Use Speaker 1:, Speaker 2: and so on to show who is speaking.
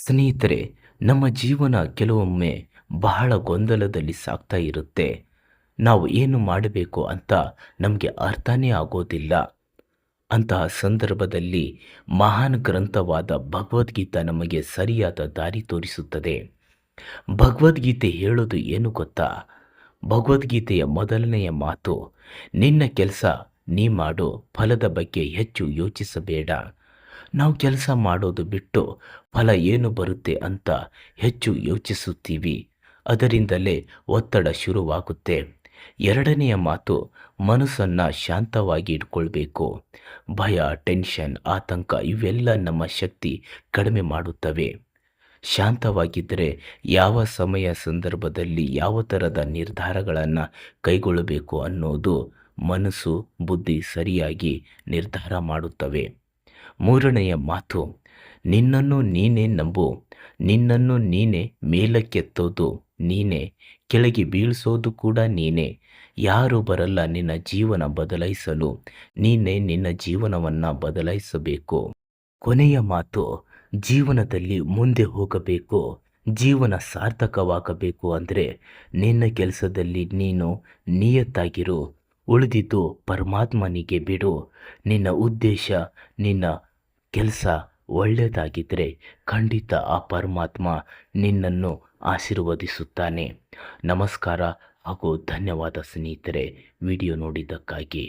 Speaker 1: ಸ್ನೇಹಿತರೆ, ನಮ್ಮ ಜೀವನ ಕೆಲವೊಮ್ಮೆ ಬಹಳ ಗೊಂದಲದಲ್ಲಿ ಸಾಗ್ತಾ ಇರುತ್ತೆ. ನಾವು ಏನು ಮಾಡಬೇಕು ಅಂತ ನಮಗೆ ಅರ್ಥನೇ ಆಗೋದಿಲ್ಲ. ಅಂತಹ ಸಂದರ್ಭದಲ್ಲಿ ಮಹಾನ್ ಗ್ರಂಥವಾದ ಭಗವದ್ಗೀತಾ ನಮಗೆ ಸರಿಯಾದ ದಾರಿ ತೋರಿಸುತ್ತದೆ. ಭಗವದ್ಗೀತೆ ಹೇಳೋದು ಏನು ಗೊತ್ತಾ? ಭಗವದ್ಗೀತೆಯ ಮೊದಲನೆಯ ಮಾತು, ನಿನ್ನ ಕೆಲಸ ನೀ ಮಾಡು, ಫಲದ ಬಗ್ಗೆ ಹೆಚ್ಚು ಯೋಚಿಸಬೇಡ. ನಾವು ಕೆಲಸ ಮಾಡೋದು ಬಿಟ್ಟು ಫಲ ಏನು ಬರುತ್ತೆ ಅಂತ ಹೆಚ್ಚು ಯೋಚಿಸುತ್ತೀವಿ. ಅದರಿಂದಲೇ ಒತ್ತಡ ಶುರುವಾಗುತ್ತೆ. ಎರಡನೆಯ ಮಾತು, ಮನಸ್ಸನ್ನು ಶಾಂತವಾಗಿ ಇಟ್ಕೊಳ್ಬೇಕು. ಭಯ, ಟೆನ್ಷನ್, ಆತಂಕ ಇವೆಲ್ಲ ನಮ್ಮ ಶಕ್ತಿ ಕಡಿಮೆ ಮಾಡುತ್ತವೆ. ಶಾಂತವಾಗಿದ್ದರೆ ಯಾವ ಸಮಯ ಸಂದರ್ಭದಲ್ಲಿ ಯಾವ ಥರದ ನಿರ್ಧಾರಗಳನ್ನು ಕೈಗೊಳ್ಳಬೇಕು ಅನ್ನೋದು ಮನಸ್ಸು, ಬುದ್ಧಿ ಸರಿಯಾಗಿ ನಿರ್ಧಾರ ಮಾಡುತ್ತವೆ. ಮೂರನೆಯ ಮಾತು, ನಿನ್ನನ್ನು ನೀನೇ ನಂಬು. ನಿನ್ನನ್ನು ನೀನೇ ಮೇಲಕ್ಕೆತ್ತೋದು ನೀನೇ, ಕೆಳಗೆ ಬೀಳಿಸೋದು ಕೂಡ ನೀನೇ. ಯಾರೂ ಬರಲ್ಲ ನಿನ್ನ ಜೀವನ ಬದಲಾಯಿಸಲು, ನೀನೇ ನಿನ್ನ ಜೀವನವನ್ನು ಬದಲಾಯಿಸಬೇಕು. ಕೊನೆಯ ಮಾತು, ಜೀವನದಲ್ಲಿ ಮುಂದೆ ಹೋಗಬೇಕು, ಜೀವನ ಸಾರ್ಥಕವಾಗಬೇಕು ಅಂದರೆ ನಿನ್ನ ಕೆಲಸದಲ್ಲಿ ನೀನು ನಿಯತ್ತಾಗಿರು. ಉಳಿದಿದ್ದು ಪರಮಾತ್ಮನಿಗೆ ಬಿಡು. ನಿನ್ನ ಉದ್ದೇಶ, ನಿನ್ನ ಕೆಲಸ ಒಳ್ಳೆಯದಾಗಿದ್ದರೆ ಖಂಡಿತ ಆ ಪರಮಾತ್ಮ ನಿನ್ನನ್ನು ಆಶೀರ್ವದಿಸುತ್ತಾನೆ. ನಮಸ್ಕಾರ ಹಾಗೂ ಧನ್ಯವಾದ ಸ್ನೇಹಿತರೆ, ವಿಡಿಯೋ ನೋಡಿದ್ದಕ್ಕಾಗಿ.